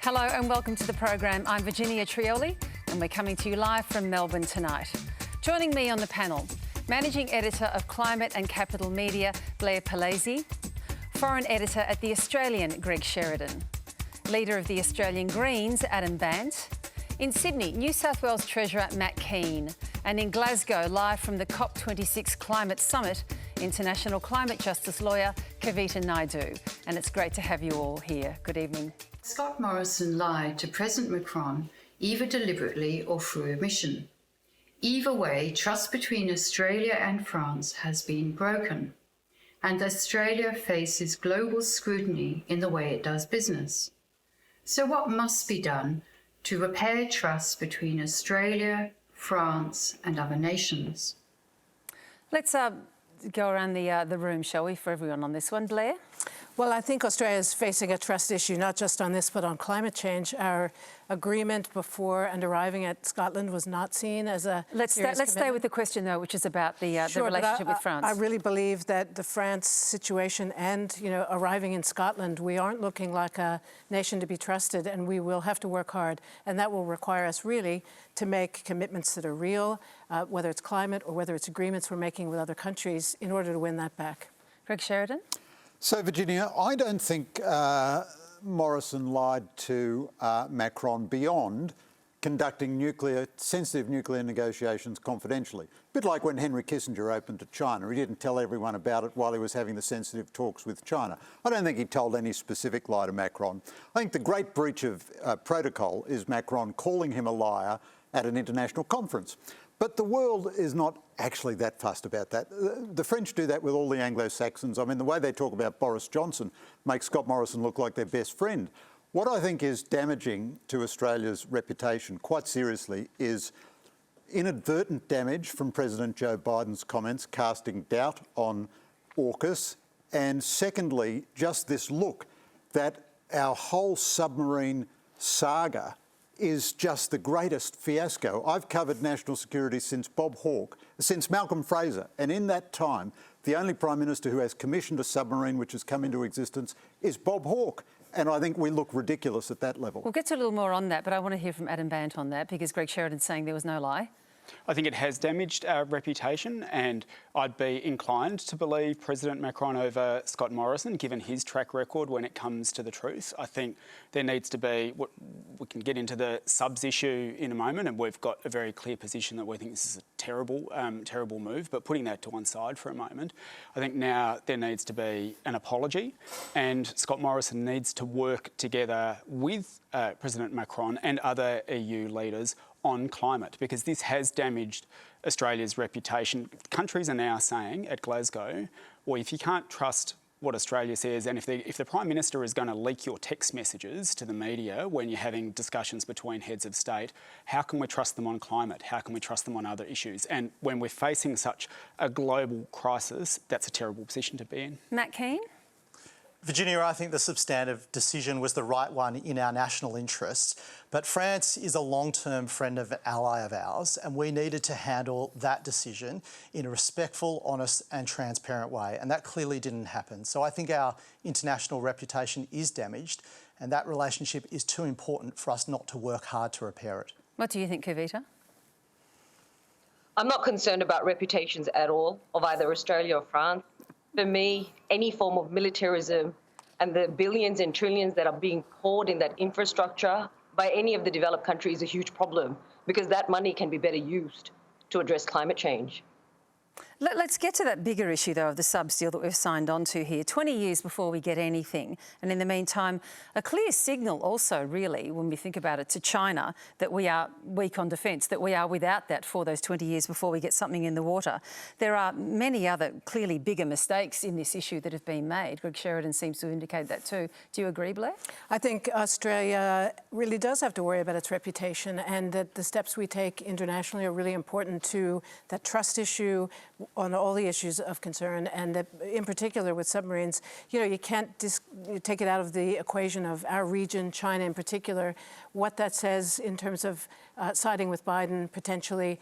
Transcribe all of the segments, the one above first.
Hello and welcome to the program. I'm Virginia Trioli and we're coming to you live from Melbourne tonight. Joining me on the panel, Managing Editor of Climate and Capital Media, Blair Palese, Foreign Editor at The Australian, Greg Sheridan, Leader of the Australian Greens, Adam Bandt, in Sydney, New South Wales Treasurer Matt Kean, and in Glasgow, live from the COP26 Climate Summit, international climate justice lawyer Kavita Naidu. And it's great to have you all here. Good evening. Scott Morrison lied to President Macron, either deliberately or through omission. Either way, trust between Australia and France has been broken, and Australia faces global scrutiny in the way it does business. So what must be done to repair trust between Australia, France and other nations? Let's go around the room, shall we, for everyone on this one. Blair? Well, I think Australia is facing a trust issue, not just on this, but on climate change. Our agreement before and arriving at Scotland was not seen as a Let's stay with the question, though, which is about the relationship with France. I really believe that the France situation and, arriving in Scotland, we aren't looking like a nation to be trusted, and we will have to work hard. And that will require us really to make commitments that are real, whether it's climate or whether it's agreements we're making with other countries, in order to win that back. Greg Sheridan? So, Virginia, I don't think Morrison lied to Macron beyond conducting sensitive nuclear negotiations confidentially. A bit like when Henry Kissinger opened to China. He didn't tell everyone about it while he was having the sensitive talks with China. I don't think he told any specific lie to Macron. I think the great breach of protocol is Macron calling him a liar at an international conference. But the world is not actually that fussed about that. The French do that with all the Anglo-Saxons. I mean, the way they talk about Boris Johnson makes Scott Morrison look like their best friend. What I think is damaging to Australia's reputation, quite seriously, is inadvertent damage from President Joe Biden's comments, casting doubt on AUKUS, and secondly, just this look that our whole submarine saga is just the greatest fiasco. I've covered national security since Malcolm Fraser, and in that time, the only Prime Minister who has commissioned a submarine which has come into existence is Bob Hawke. And I think we look ridiculous at that level. We'll get to a little more on that, but I want to hear from Adam Bandt on that, because Greg Sheridan's saying there was no lie. I think it has damaged our reputation, and I'd be inclined to believe President Macron over Scott Morrison, given his track record when it comes to the truth. I think there needs to be, we can get into the subs issue in a moment, and we've got a very clear position that we think this is a terrible move, but putting that to one side for a moment, I think now there needs to be an apology, and Scott Morrison needs to work together with President Macron and other EU leaders on climate, because this has damaged Australia's reputation. Countries are now saying at Glasgow, well, if you can't trust what Australia says, and if the Prime Minister is going to leak your text messages to the media when you're having discussions between heads of state, how can we trust them on climate? How can we trust them on other issues? And when we're facing such a global crisis, that's a terrible position to be in. Matt Kean? Virginia, I think the substantive decision was the right one in our national interests, but France is a long-term friend and ally of ours, and we needed to handle that decision in a respectful, honest and transparent way, and that clearly didn't happen. So I think our international reputation is damaged, and that relationship is too important for us not to work hard to repair it. What do you think, Kavita? I'm not concerned about reputations at all of either Australia or France. For me, any form of militarism and the billions and trillions that are being poured in that infrastructure by any of the developed countries is a huge problem, because that money can be better used to address climate change. Let's get to that bigger issue, though, of the subs deal that we've signed on to here. 20 years before we get anything. And in the meantime, a clear signal also, really, when we think about it, to China, that we are weak on defence, that we are without that for those 20 years before we get something in the water. There are many other clearly bigger mistakes in this issue that have been made. Greg Sheridan seems to indicate that too. Do you agree, Blair? I think Australia really does have to worry about its reputation, and that the steps we take internationally are really important to that trust issue on all the issues of concern, and that in particular with submarines, you can't take it out of the equation of our region, China in particular, what that says in terms of siding with Biden, potentially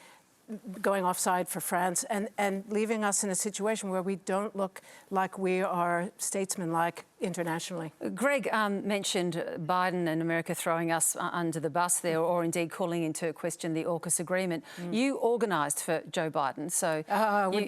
going offside for France, and leaving us in a situation where we don't look like we are statesman-like internationally. Greg mentioned Biden and America throwing us under the bus there, or indeed calling into question the AUKUS agreement. You organised for Joe Biden, so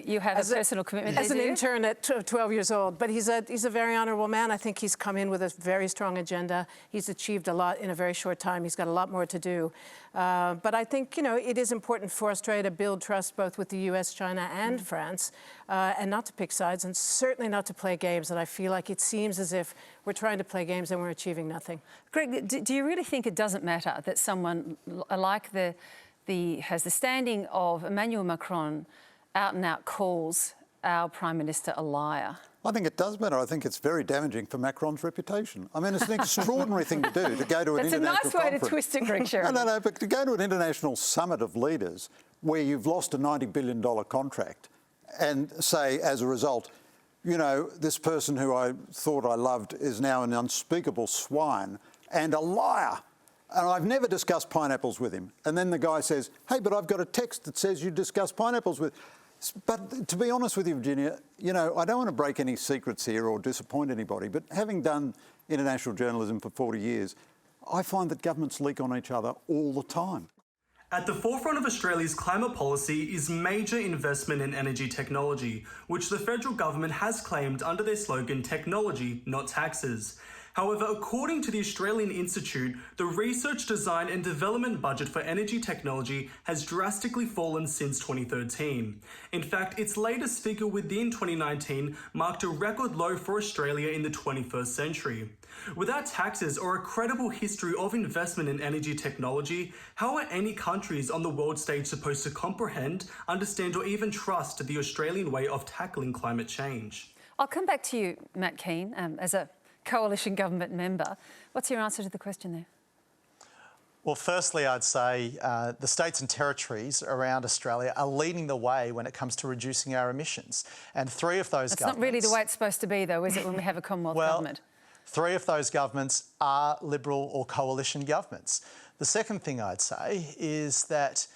you have a personal commitment. As an intern at 12 years old, but he's a very honourable man. I think he's come in with a very strong agenda. He's achieved a lot in a very short time. He's got a lot more to do. But I think, you know, it is important for Australia to build trust both with the US, China and France, and not to pick sides, and certainly not to play games. And I feel like it seems as if we're trying to play games and we're achieving nothing. Greg, do you really think it doesn't matter that someone like has the standing of Emmanuel Macron out and out calls our Prime Minister a liar? I think it does matter. I think it's very damaging for Macron's reputation. I mean, it's an extraordinary thing to do, to go to an international conference. That's a nice way to twist it, Greg Sheridan. No, but to go to an international summit of leaders where you've lost a $90 billion contract and say, as a result, you know, this person who I thought I loved is now an unspeakable swine and a liar. And I've never discussed pineapples with him. And then the guy says, hey, but I've got a text that says you discussed pineapples with... But to be honest with you, Virginia, you know, I don't want to break any secrets here or disappoint anybody, but having done international journalism for 40 years, I find that governments leak on each other all the time. At the forefront of Australia's climate policy is major investment in energy technology, which the federal government has claimed under their slogan, technology, not taxes. However, according to the Australian Institute, the research, design and development budget for energy technology has drastically fallen since 2013. In fact, its latest figure within 2019 marked a record low for Australia in the 21st century. Without taxes or a credible history of investment in energy technology, how are any countries on the world stage supposed to comprehend, understand or even trust the Australian way of tackling climate change? I'll come back to you, Matt Kean, as a coalition government member. What's your answer to the question there? Well, firstly, I'd say the states and territories around Australia are leading the way when it comes to reducing our emissions. And three of those governments... That's not really the way it's supposed to be, though, is it, when we have a Commonwealth government? Three of those governments are Liberal or coalition governments. The second thing I'd say is that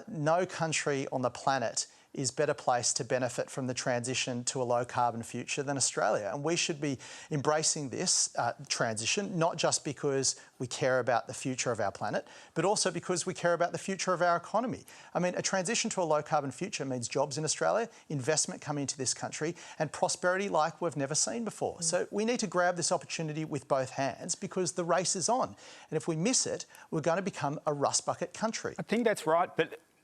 no country on the planet is better placed to benefit from the transition to a low-carbon future than Australia. And we should be embracing this transition, not just because we care about the future of our planet, but also because we care about the future of our economy. I mean, a transition to a low-carbon future means jobs in Australia, investment coming into this country, and prosperity like we've never seen before. So we need to grab this opportunity with both hands because the race is on. And if we miss it, we're going to become a rust bucket country. I think that's right,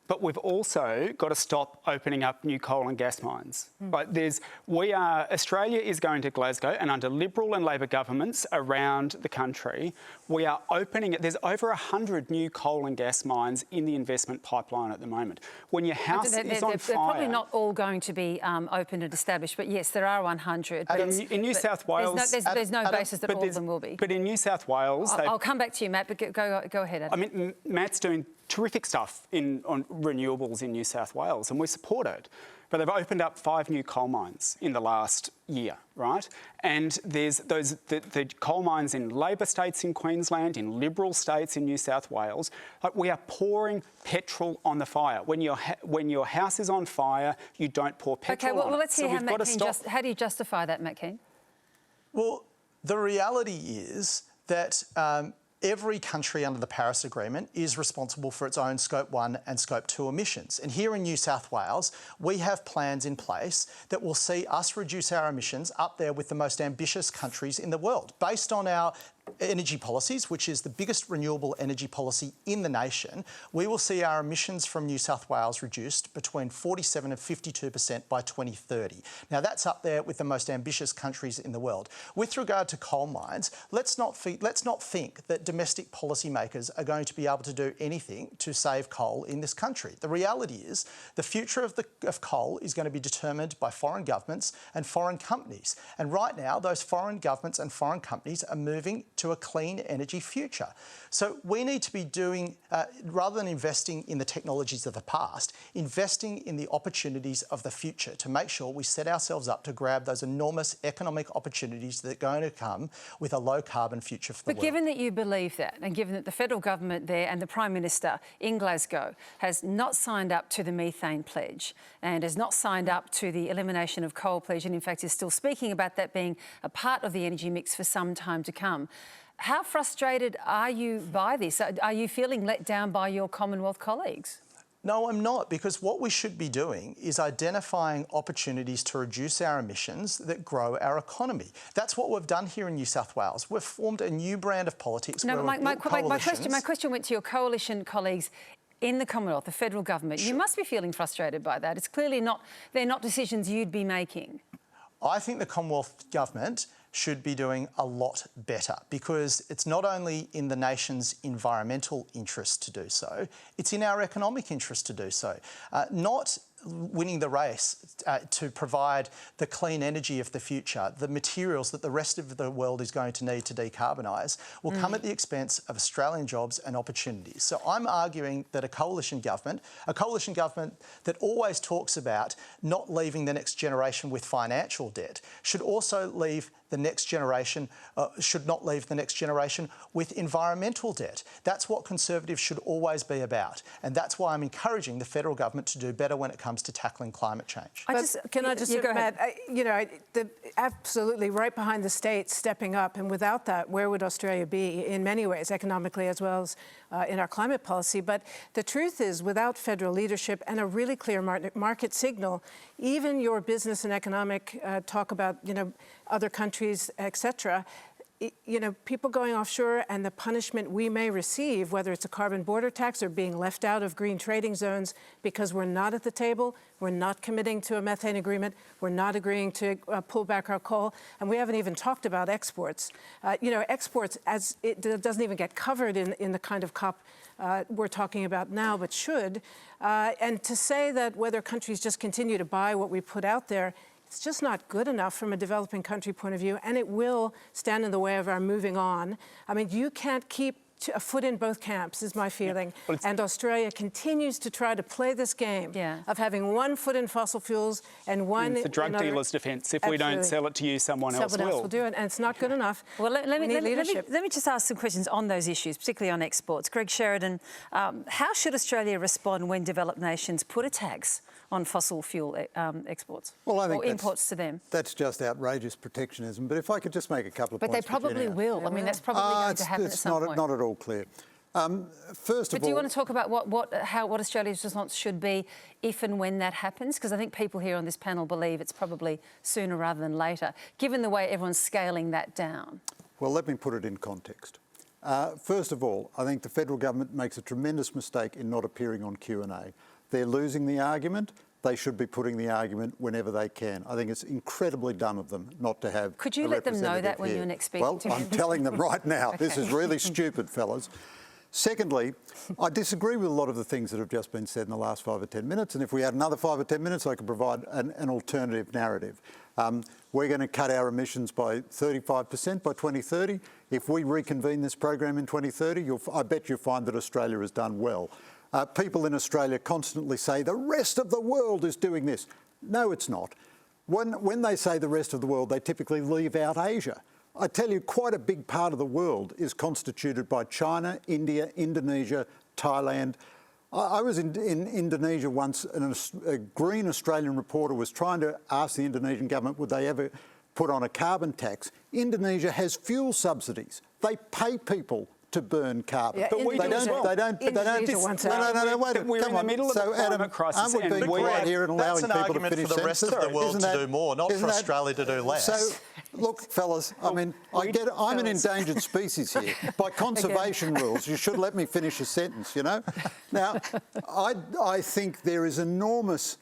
but we've also got to stop opening up new coal and gas mines. Like Australia is going to Glasgow, and under Liberal and Labor governments around the country, we are opening it. There's over 100 new coal and gas mines in the investment pipeline at the moment. When your house is on fire... They're probably not all going to be opened and established, but yes, there are 100. In New South Wales... There's no basis that all of them will be. But in New South Wales... I'll come back to you, Matt, but go ahead, Adam. I mean, Matt's doing terrific stuff on renewables in New South Wales, and we support it. But they've opened up 5 new coal mines in the last year, right? And there's the coal mines in Labor states in Queensland, in Liberal states in New South Wales. Like, we are pouring petrol on the fire. When your house is on fire, you don't pour petrol on it. Okay, well, let's hear how Matt Kean how do you justify that, Matt Kean? Well, the reality is that every country under the Paris Agreement is responsible for its own Scope 1 and Scope 2 emissions. And here in New South Wales, we have plans in place that will see us reduce our emissions up there with the most ambitious countries in the world. Based on our energy policies, which is the biggest renewable energy policy in the nation, we will see our emissions from New South Wales reduced between 47 and 52% by 2030. Now, that's up there with the most ambitious countries in the world. With regard to coal mines, let's not think that domestic policymakers are going to be able to do anything to save coal in this country. The reality is the future of coal is going to be determined by foreign governments and foreign companies. And right now, those foreign governments and foreign companies are moving to a clean energy future. So we need to be doing, rather than investing in the technologies of the past, investing in the opportunities of the future to make sure we set ourselves up to grab those enormous economic opportunities that are going to come with a low carbon future for the world. But given that you believe that, and given that the federal government there and the Prime Minister in Glasgow has not signed up to the methane pledge and has not signed up to the elimination of coal pledge, and in fact is still speaking about that being a part of the energy mix for some time to come, how frustrated are you by this? Are you feeling let down by your Commonwealth colleagues? No, I'm not, because what we should be doing is identifying opportunities to reduce our emissions that grow our economy. That's what we've done here in New South Wales. We've formed a new brand of politics. No, where my question went to your coalition colleagues in the Commonwealth, the federal government. Sure. You must be feeling frustrated by that. It's clearly not, they're not decisions you'd be making. I think the Commonwealth government should be doing a lot better, because it's not only in the nation's environmental interest to do so, it's in our economic interest to do so. Not winning the race to provide the clean energy of the future, the materials that the rest of the world is going to need to decarbonise, will come at the expense of Australian jobs and opportunities. So I'm arguing that a coalition government that always talks about not leaving the next generation with financial debt, should also leave the next generation, should not leave the next generation with environmental debt. That's what Conservatives should always be about. And that's why I'm encouraging the federal government to do better when it comes to tackling climate change. Absolutely right behind the states stepping up. And without that, where would Australia be in many ways, economically as well as in our climate policy? But the truth is, without federal leadership and a really clear market signal, even your business and economic talk about, other countries, etc., people going offshore and the punishment we may receive, whether it's a carbon border tax or being left out of green trading zones because we're not at the table, we're not committing to a methane agreement, we're not agreeing to pull back our coal, and we haven't even talked about exports. Exports, as it doesn't even get covered in the kind of COP we're talking about now, but should. And to say that whether countries just continue to buy what we put out there, it's just not good enough from a developing country point of view, and it will stand in the way of our moving on. I mean, you can't keep a foot in both camps, is my feeling. Yeah, and Australia continues to try to play this game of having one foot in fossil fuels and one it's a drug dealer's defence. If we don't sell it to you, someone else will do it, and it's not good enough. Well, let me just ask some questions on those issues, particularly on exports. Greg Sheridan, how should Australia respond when developed nations put a tax on fossil fuel exports, well, I think or imports to them? That's just outrageous protectionism. But if I could just make a couple of points. But they probably will. I mean, that's probably going to happen at some point. It's not at all clear. First of all, do you want to talk about what Australia's response should be if and when that happens? Because I think people here on this panel believe it's probably sooner rather than later, given the way everyone's scaling that down. Well, let me put it in context. First of all, I think the federal government makes a tremendous mistake in not appearing on Q&A. They're losing the argument. They should be putting the argument whenever they can. I think it's incredibly dumb of them not to have. Could you let them know that when you're next speaking to them? Well, I'm telling them right now. Okay. This is really stupid, fellas. Secondly, I disagree with a lot of the things that have just been said in the last 5 or 10 minutes, and if we had another 5 or 10 minutes, I could provide an alternative narrative. We're going to cut our emissions by 35% by 2030. If we reconvene this program in 2030, I bet you'll find that Australia has done well. People in Australia constantly say the rest of the world is doing this. No, it's not. When they say the rest of the world, they typically leave out Asia. I tell you, quite a big part of the world is constituted by China, India, Indonesia, Thailand. I was in Indonesia once, and a green Australian reporter was trying to ask the Indonesian government would they ever put on a carbon tax. Indonesia has fuel subsidies. They pay people to burn carbon. Yeah, but they don't. No, wait. We're in the middle of a climate crisis. Aren't we being quiet here and allowing people to finish for the rest of the world to do more, not for Australia to do less. So, look, fellas, I mean, I get it. I'm an endangered species here. By conservation rules, you should let me finish a sentence, you know? Now, I think there is enormous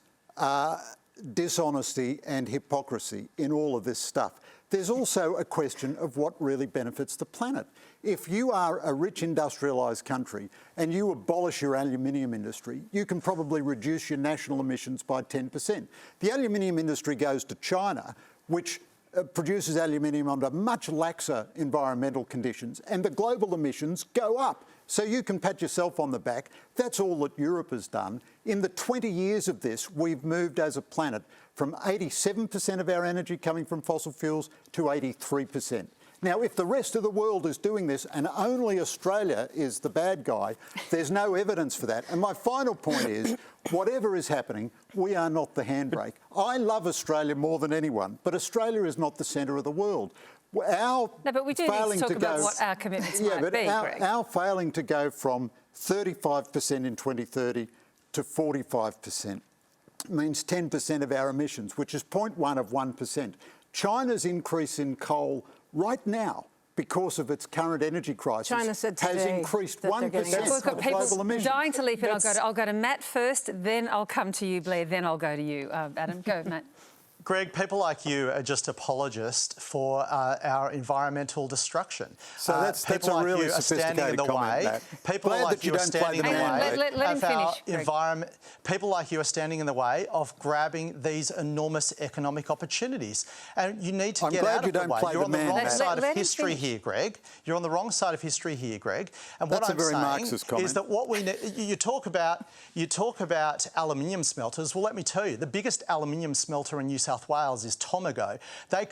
dishonesty and hypocrisy in all of this stuff. There's also a question of what really benefits the planet. If you are a rich industrialised country and you abolish your aluminium industry, you can probably reduce your national emissions by 10%. The aluminium industry goes to China, which produces aluminium under much laxer environmental conditions, and the global emissions go up. So you can pat yourself on the back. That's all that Europe has done. In the 20 years of this, we've moved as a planet from 87% of our energy coming from fossil fuels to 83%. Now, if the rest of the world is doing this and only Australia is the bad guy, there's no evidence for that. And my final point is, whatever is happening, we are not the handbrake. I love Australia more than anyone, but Australia is not the centre of the world. No, but we do need to talk about what our commitments might be, Greg. Our failing to go from 35% in 2030 to 45% means 10% of our emissions, which is 0.1 of 1%. China's increase in coal right now, because of its current energy crisis, has increased 1% of global emissions. Dying to leap in. I'll go to Matt first, then I'll come to you, Blair, then I'll go to you, Adam. Go, Matt. Greg, people like you are just apologists for our environmental destruction. So that's a really sophisticated comment, Matt. People like you are standing in the way of our environment. People like you are standing in the way of grabbing these enormous economic opportunities. And you need to get out of the way. You're on the wrong side of history here, Greg. You're on the wrong side of history here, Greg. And what I'm saying is that what we need, you talk about aluminium smelters. Well, let me tell you, the biggest aluminium smelter in New South Wales is Tomago. They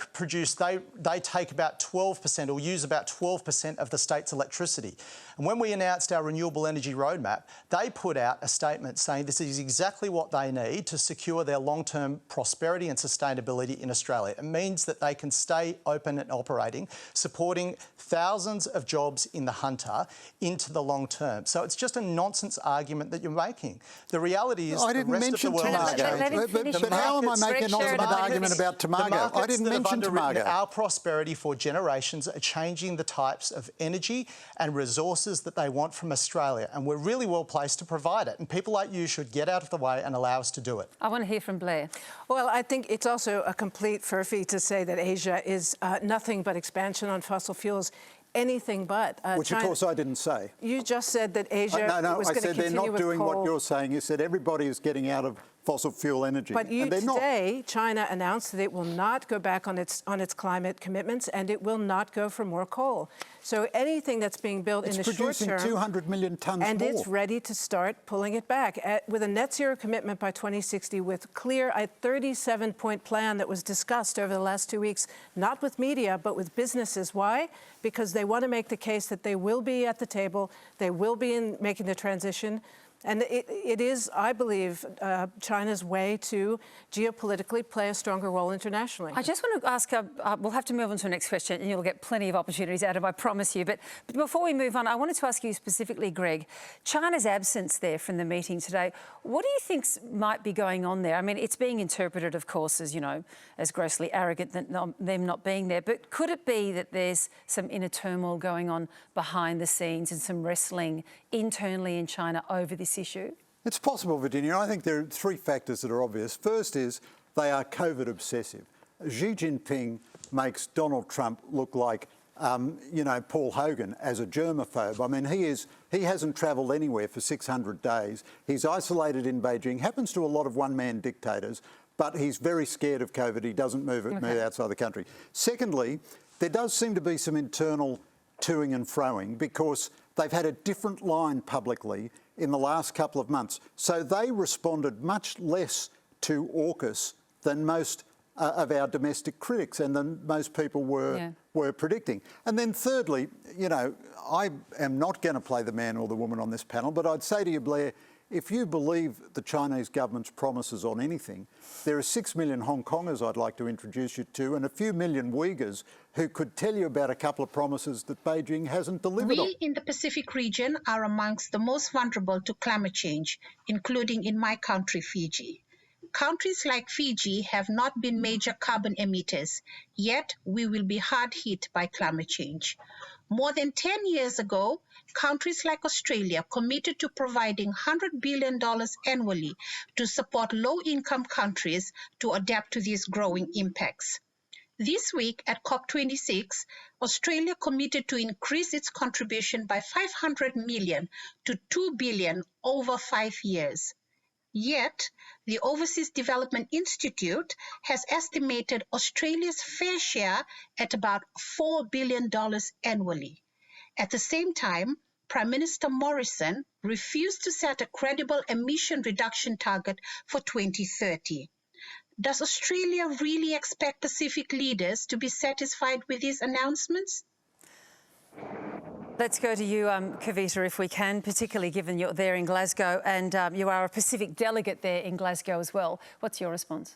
take about 12% or use about 12% of the state's electricity. And when we announced our renewable energy roadmap, they put out a statement saying this is exactly what they need to secure their long-term prosperity and sustainability in Australia. It means that they can stay open and operating, supporting thousands of jobs in the Hunter into the long term. So it's just a nonsense argument that you're making. The reality is I didn't mention Tomago. But how am I making a nonsense argument about Tomago? I didn't mention Tomago. Our prosperity for generations are changing the types of energy and resources that they want from Australia, and we're really well placed to provide it. And people like you should get out of the way and allow us to do it. I want to hear from Blair. Well, I think it's also a complete furphy to say that Asia is nothing but expansion on fossil fuels. Anything but. Which, China, of course, I didn't say. You just said that Asia was going to continue with coal. I said they're not doing what you're saying. You said everybody is getting out of fossil fuel energy. But today, China announced that it will not go back on its climate commitments, and it will not go for more coal. So anything that's being built in the short term... It's producing 200 million tonnes more. And it's ready to start pulling it back. With a net zero commitment by 2060, with a 37-point plan that was discussed over the last 2 weeks, not with media, but with businesses. Why? Because they want to make the case that they will be at the table, they will be making the transition. And it is, I believe, China's way to geopolitically play a stronger role internationally. I just want to ask, we'll have to move on to the next question and you'll get plenty of opportunities, Adam, I promise you. But before we move on, I wanted to ask you specifically, Greg, China's absence there from the meeting today, what do you think might be going on there? I mean, it's being interpreted, of course, as, as grossly arrogant than them not being there. But could it be that there's some inner turmoil going on behind the scenes and some wrestling internally in China over this issue? It's possible, Virginia. I think there are three factors that are obvious. First is they are COVID obsessive. Xi Jinping makes Donald Trump look like, Paul Hogan as a germaphobe. I mean, he hasn't travelled anywhere for 600 days. He's isolated in Beijing. Happens to a lot of one-man dictators, but he's very scared of COVID. He doesn't move outside the country. Secondly, there does seem to be some internal toing and froing because they've had a different line publicly in the last couple of months. So they responded much less to AUKUS than most of our domestic critics and than most people were predicting. And then thirdly, I am not going to play the man or the woman on this panel, but I'd say to you, Blair, if you believe the Chinese government's promises on anything, there are 6 million Hong Kongers I'd like to introduce you to and a few million Uyghurs who could tell you about a couple of promises that Beijing hasn't delivered on. We in the Pacific region are amongst the most vulnerable to climate change, including in my country, Fiji. Countries like Fiji have not been major carbon emitters, yet we will be hard hit by climate change. More than 10 years ago, countries like Australia committed to providing $100 billion annually to support low-income countries to adapt to these growing impacts. This week at COP26, Australia committed to increase its contribution by $500 million to $2 billion over 5 years. Yet, the Overseas Development Institute has estimated Australia's fair share at about $4 billion annually. At the same time, Prime Minister Morrison refused to set a credible emission reduction target for 2030. Does Australia really expect Pacific leaders to be satisfied with these announcements? Let's go to you, Kavita, if we can, particularly given you're there in Glasgow and you are a Pacific delegate there in Glasgow as well. What's your response?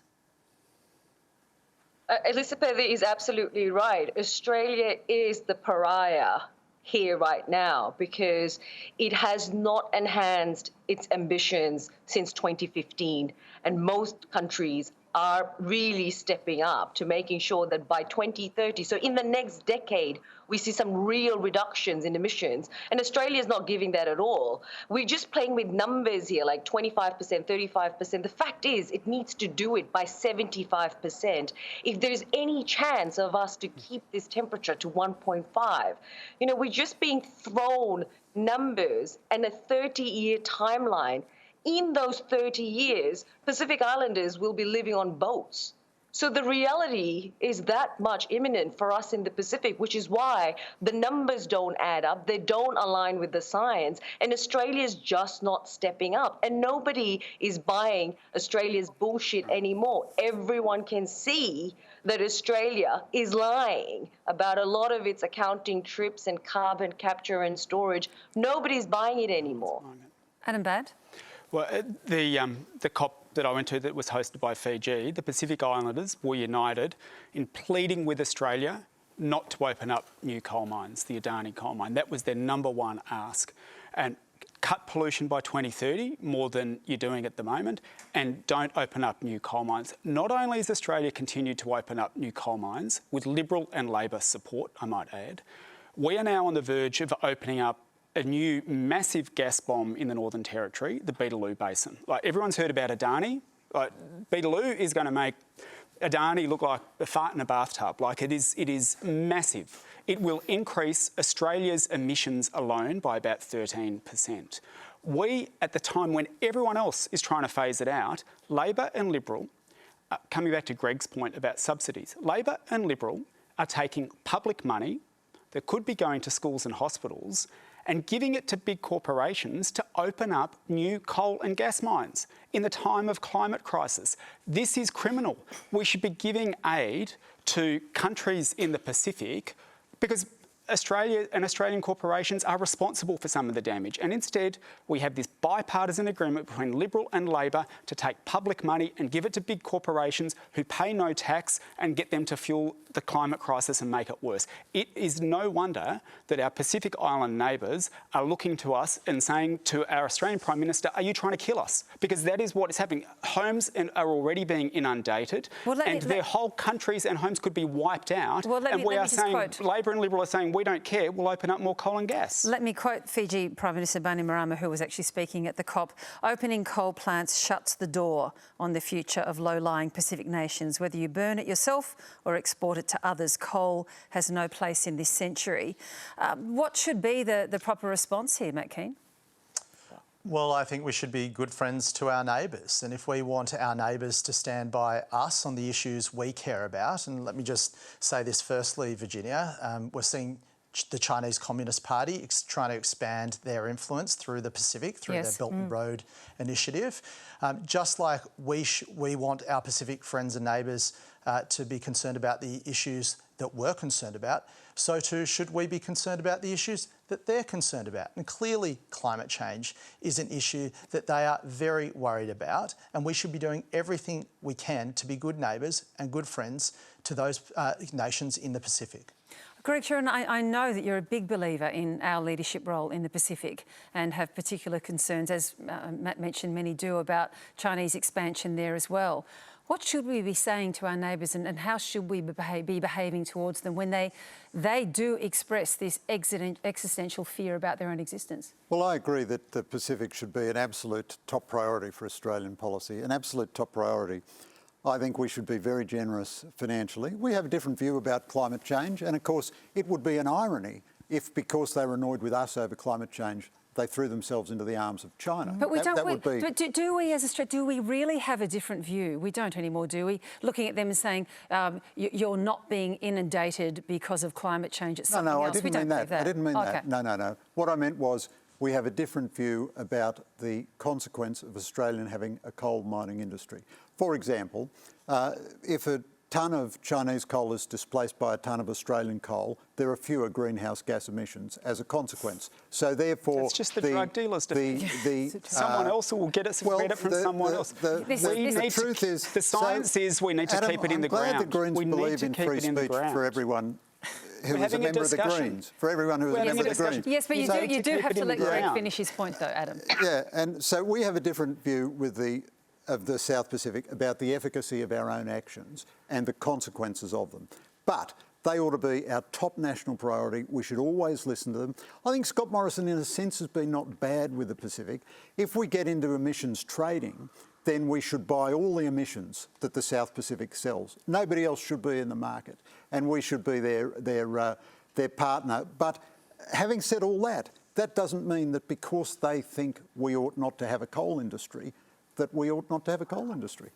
Elizabeth is absolutely right. Australia is the pariah here right now because it has not enhanced its ambitions since 2015, and most countries are really stepping up to making sure that by 2030, so in the next decade, we see some real reductions in emissions. And Australia is not giving that at all. We're just playing with numbers here, like 25%, 35%. The fact is, it needs to do it by 75%. If there's any chance of us to keep this temperature to 1.5, we're just being thrown numbers and a 30-year timeline. In those 30 years, Pacific Islanders will be living on boats. So the reality is that much imminent for us in the Pacific, which is why the numbers don't add up. They don't align with the science. And Australia's just not stepping up. And nobody is buying Australia's bullshit anymore. Everyone can see that Australia is lying about a lot of its accounting trips and carbon capture and storage. Nobody's buying it anymore. Adam Bandt? Well, the COP that I went to that was hosted by Fiji, the Pacific Islanders were united in pleading with Australia not to open up new coal mines, the Adani coal mine. That was their number one ask. And cut pollution by 2030, more than you're doing at the moment, and don't open up new coal mines. Not only has Australia continued to open up new coal mines, with Liberal and Labor support, I might add, we are now on the verge of opening up a new massive gas bomb in the Northern Territory, the Beetaloo Basin. Like, everyone's heard about Adani. Like, Beetaloo is going to make Adani look like a fart in a bathtub. Like, it is massive. It will increase Australia's emissions alone by about 13%. We, at the time when everyone else is trying to phase it out, Labor and Liberal, coming back to Greg's point about subsidies, Labor and Liberal are taking public money that could be going to schools and hospitals and giving it to big corporations to open up new coal and gas mines in the time of climate crisis. This is criminal. We should be giving aid to countries in the Pacific because Australia and Australian corporations are responsible for some of the damage. And instead, we have this bipartisan agreement between Liberal and Labor to take public money and give it to big corporations who pay no tax and get them to fuel the climate crisis and make it worse. It is no wonder that our Pacific Island neighbours are looking to us and saying to our Australian Prime Minister, are you trying to kill us? Because that is what is happening. Homes are already being inundated and their whole countries and homes could be wiped out. And we are saying, Labor and Liberal are saying, we don't care, we'll open up more coal and gas. Let me quote Fiji Prime Minister Bainimarama, who was actually speaking at the COP. Opening coal plants shuts the door on the future of low-lying Pacific nations. Whether you burn it yourself or export it to others, coal has no place in this century. What should be the proper response here, Matt Kean? Well, I think we should be good friends to our neighbours. And if we want our neighbours to stand by us on the issues we care about, and let me just say this firstly, Virginia, we're seeing the Chinese Communist Party trying to expand their influence through the Pacific, through their Belt and Road initiative. Just like we want our Pacific friends and neighbours to be concerned about the issues that we're concerned about, so too should we be concerned about the issues that they're concerned about. And clearly climate change is an issue that they are very worried about, and we should be doing everything we can to be good neighbours and good friends to those nations in the Pacific. Greg, Sheridan, I know that you're a big believer in our leadership role in the Pacific and have particular concerns, as Matt mentioned, many do, about Chinese expansion there as well. What should we be saying to our neighbours and how should we be behaving towards them when they do express this existential fear about their own existence? Well, I agree that the Pacific should be an absolute top priority for Australian policy, an absolute top priority. I think we should be very generous financially. We have a different view about climate change, and of course it would be an irony if, because they were annoyed with us over climate change, they threw themselves into the arms of China. But we That don't. would be... Do we, as Australia, do we really have a different view? We don't anymore, do we? Looking at them and saying you're not being inundated because of climate change. It's something else. I didn't mean that. I didn't mean that. No. What I meant was we have a different view about the consequence of Australian having a coal mining industry. For example, if a tonne of Chinese coal is displaced by a tonne of Australian coal, there are fewer greenhouse gas emissions as a consequence. So therefore... It's just the drug dealers. Someone else will get us credit from someone else. The truth is... The science is we need to keep it in the ground. I'm glad the Greens believe in free speech for everyone who is a member of the Greens. For everyone who is a member of the Greens. Yes, but you do have to let Greg finish his point, though, Adam. Yeah, and so we have a different view of the South Pacific about the efficacy of our own actions and the consequences of them. But they ought to be our top national priority. We should always listen to them. I think Scott Morrison, in a sense, has been not bad with the Pacific. If we get into emissions trading, then we should buy all the emissions that the South Pacific sells. Nobody else should be in the market, and we should be their partner. But having said all that, that doesn't mean that because they think we ought not to have a coal industry, that we ought not to have a coal industry.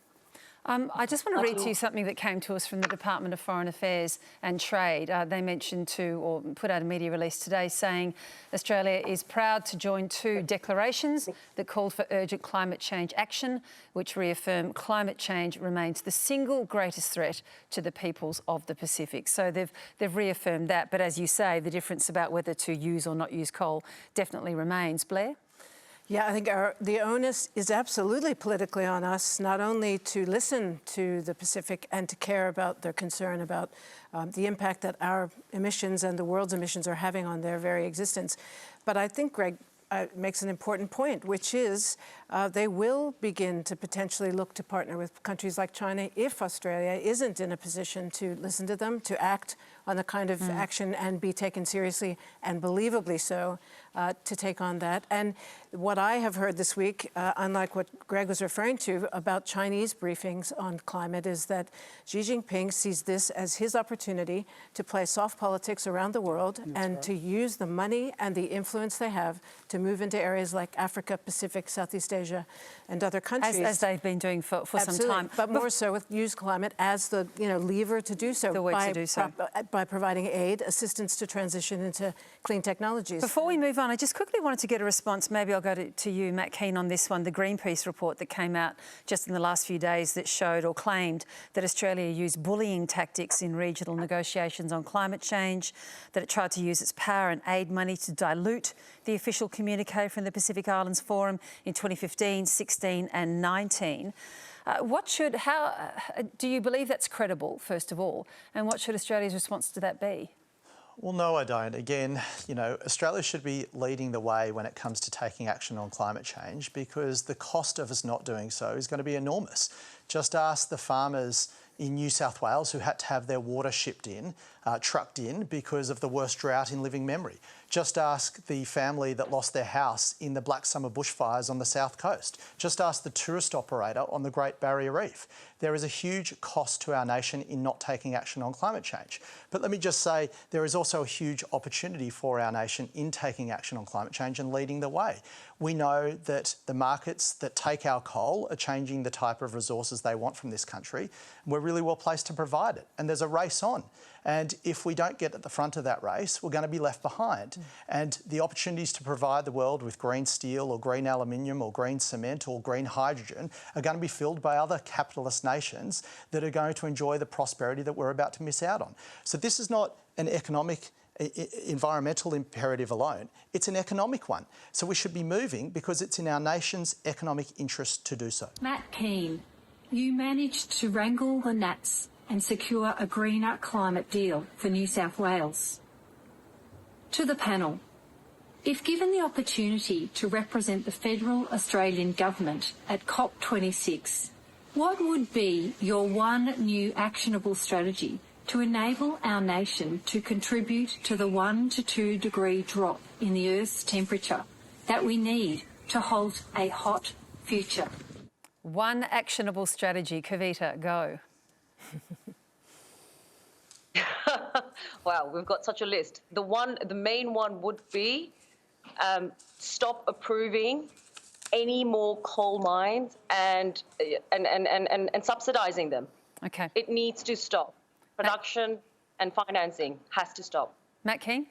I just want to read to you something that came to us from the Department of Foreign Affairs and Trade. They mentioned or put out a media release today saying Australia is proud to join 2 declarations that called for urgent climate change action, which reaffirm climate change remains the single greatest threat to the peoples of the Pacific. So they've reaffirmed that. But as you say, the difference about whether to use or not use coal definitely remains. Blair? Yeah, I think the onus is absolutely politically on us, not only to listen to the Pacific and to care about their concern about the impact that our emissions and the world's emissions are having on their very existence. But I think Greg makes an important point, which is they will begin to potentially look to partner with countries like China if Australia isn't in a position to listen to them, to act on the kind of action and be taken seriously and believably so to take on that. And what I have heard this week, unlike what Greg was referring to about Chinese briefings on climate, is that Xi Jinping sees this as his opportunity to play soft politics around the world to use the money and the influence they have to move into areas like Africa, Pacific, Southeast Asia, and other countries. As they've been doing for some time. But more so with use climate as the lever to do so. The way to do so. By providing aid, assistance to transition into clean technologies. Before we move on, I just quickly wanted to get a response. Maybe I'll go to you, Matt Kean, on this one. The Greenpeace report that came out just in the last few days that showed or claimed that Australia used bullying tactics in regional negotiations on climate change, that it tried to use its power and aid money to dilute the official communique from the Pacific Islands Forum in 2015, 16 and 19. How do you believe that's credible, first of all, and what should Australia's response to that be? Well, no, I don't. Again, Australia should be leading the way when it comes to taking action on climate change because the cost of us not doing so is going to be enormous. Just ask the farmers in New South Wales who had to have their water trucked in because of the worst drought in living memory. Just ask the family that lost their house in the Black Summer bushfires on the south coast. Just ask the tourist operator on the Great Barrier Reef. There is a huge cost to our nation in not taking action on climate change. But let me just say, there is also a huge opportunity for our nation in taking action on climate change and leading the way. We know that the markets that take our coal are changing the type of resources they want from this country. We're really well placed to provide it. And there's a race on. And if we don't get at the front of that race, we're going to be left behind. And the opportunities to provide the world with green steel or green aluminium or green cement or green hydrogen are going to be filled by other capitalist nations that are going to enjoy the prosperity that we're about to miss out on. So this is not an environmental imperative alone. It's an economic one. So we should be moving because it's in our nation's economic interest to do so. Matt Kean, you managed to wrangle the Nats and secure a greener climate deal for New South Wales. To the panel, if given the opportunity to represent the federal Australian government at COP26, what would be your one new actionable strategy to enable our nation to contribute to the 1 to 2 degree drop in the Earth's temperature that we need to halt a hot future? One actionable strategy. Kavita, go. Wow, we've got such a list. The main one would be stop approving any more coal mines and subsidising them. Okay. It needs to stop. Production and financing has to stop. Matt Kean?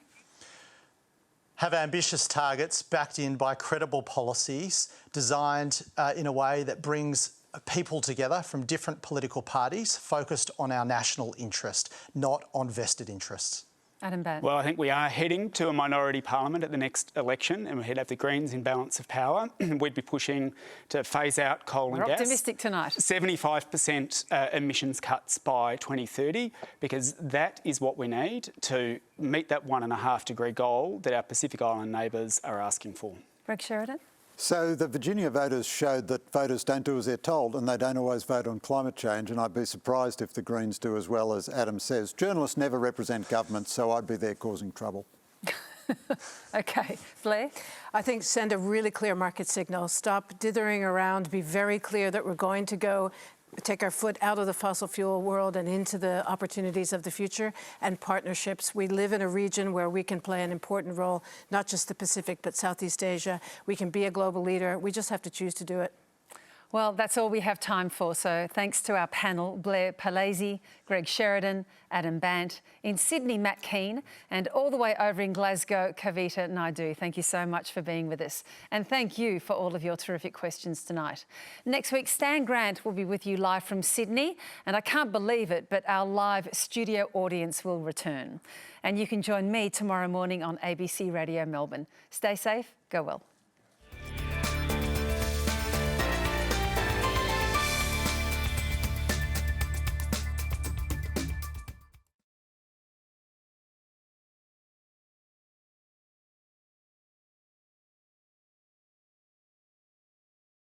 Have ambitious targets backed in by credible policies designed in a way that brings people together from different political parties focused on our national interest, not on vested interests. Adam Bandt. Well, I think we are heading to a minority parliament at the next election, and we'd have the Greens in balance of power. We'd be pushing to phase out coal and gas. We're optimistic tonight. 75% emissions cuts by 2030, because that is what we need to meet that 1.5 degree goal that our Pacific Island neighbours are asking for. Greg Sheridan? So the Virginia voters showed that voters don't do as they're told, and they don't always vote on climate change, and I'd be surprised if the Greens do as well as Adam says. Journalists never represent government, so I'd be there causing trouble. Okay. Blair? I think send a really clear market signal. Stop dithering around. Be very clear that we're going to go take our foot out of the fossil fuel world and into the opportunities of the future and partnerships. We live in a region where we can play an important role, not just the Pacific, but Southeast Asia. We can be a global leader. We just have to choose to do it. Well, that's all we have time for. So thanks to our panel, Blair Palese, Greg Sheridan, Adam Bandt, in Sydney, Matt Kean, and all the way over in Glasgow, Kavita Naidu. Thank you so much for being with us. And thank you for all of your terrific questions tonight. Next week, Stan Grant will be with you live from Sydney. And I can't believe it, but our live studio audience will return. And you can join me tomorrow morning on ABC Radio Melbourne. Stay safe, go well.